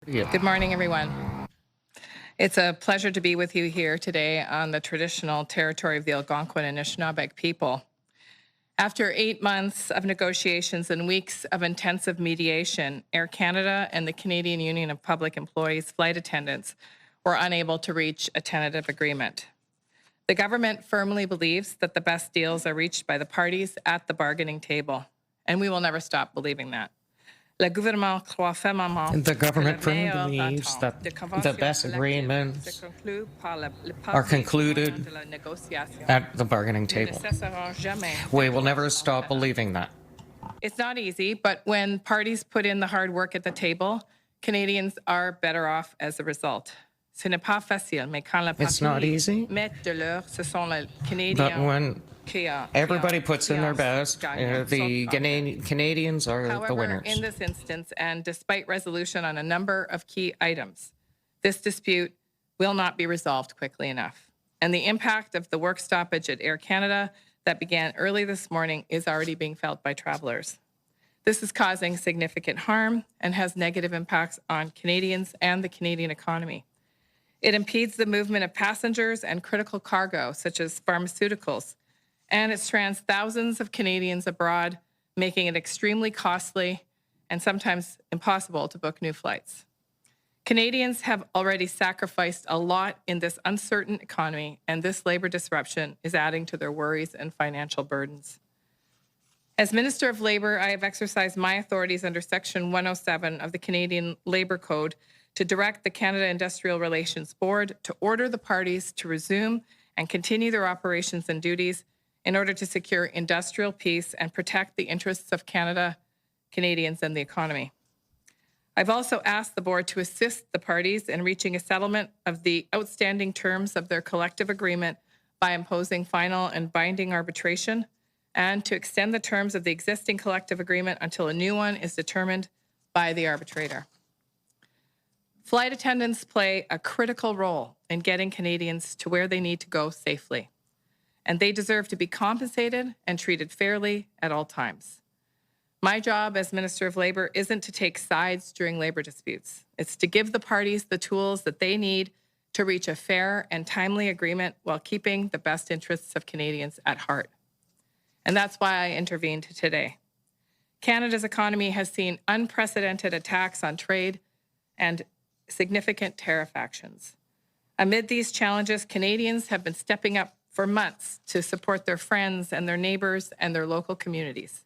Yeah. Good morning, everyone. It's a pleasure to be with you here today on the traditional territory of the Algonquin and Anishinaabe people. After 8 months of negotiations and weeks of intensive mediation, Air Canada and the Canadian Union of Public Employees flight attendants were unable to reach a tentative agreement. The government firmly believes that the best deals are reached by the parties at the bargaining table, and we will never stop believing that. The government firmly believes that the best agreements are concluded at the bargaining table. We will never stop believing that. It's not easy, but when parties put in the hard work at the table, Canadians are better off as a result. It's not easy, but when everybody puts in their best, the Canadians are the winners. In this instance, and despite resolution on a number of key items, this dispute will not be resolved quickly enough. And the impact of the work stoppage at Air Canada that began early this morning is already being felt by travelers. This is causing significant harm and has negative impacts on Canadians and the Canadian economy. It impedes the movement of passengers and critical cargo, such as pharmaceuticals, and it strands thousands of Canadians abroad, making it extremely costly and sometimes impossible to book new flights. Canadians have already sacrificed a lot in this uncertain economy, and this labor disruption is adding to their worries and financial burdens. As Minister of Labour, I have exercised my authorities under Section 107 of the Canadian Labour Code to direct the Canada Industrial Relations Board to order the parties to resume and continue their operations and duties in order to secure industrial peace and protect the interests of Canada, Canadians, and the economy. I've also asked the board to assist the parties in reaching a settlement of the outstanding terms of their collective agreement by imposing final and binding arbitration, and to extend the terms of the existing collective agreement until a new one is determined by the arbitrator. Flight attendants play a critical role in getting Canadians to where they need to go safely, and they deserve to be compensated and treated fairly at all times. My job as Minister of Labour isn't to take sides during labour disputes. It's to give the parties the tools that they need to reach a fair and timely agreement while keeping the best interests of Canadians at heart. And that's why I intervened today. Canada's economy has seen unprecedented attacks on trade and significant tariff actions. Amid these challenges, Canadians have been stepping up for months to support their friends and their neighbours and their local communities.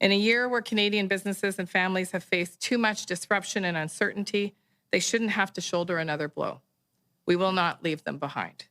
In a year where Canadian businesses and families have faced too much disruption and uncertainty, they shouldn't have to shoulder another blow. We will not leave them behind.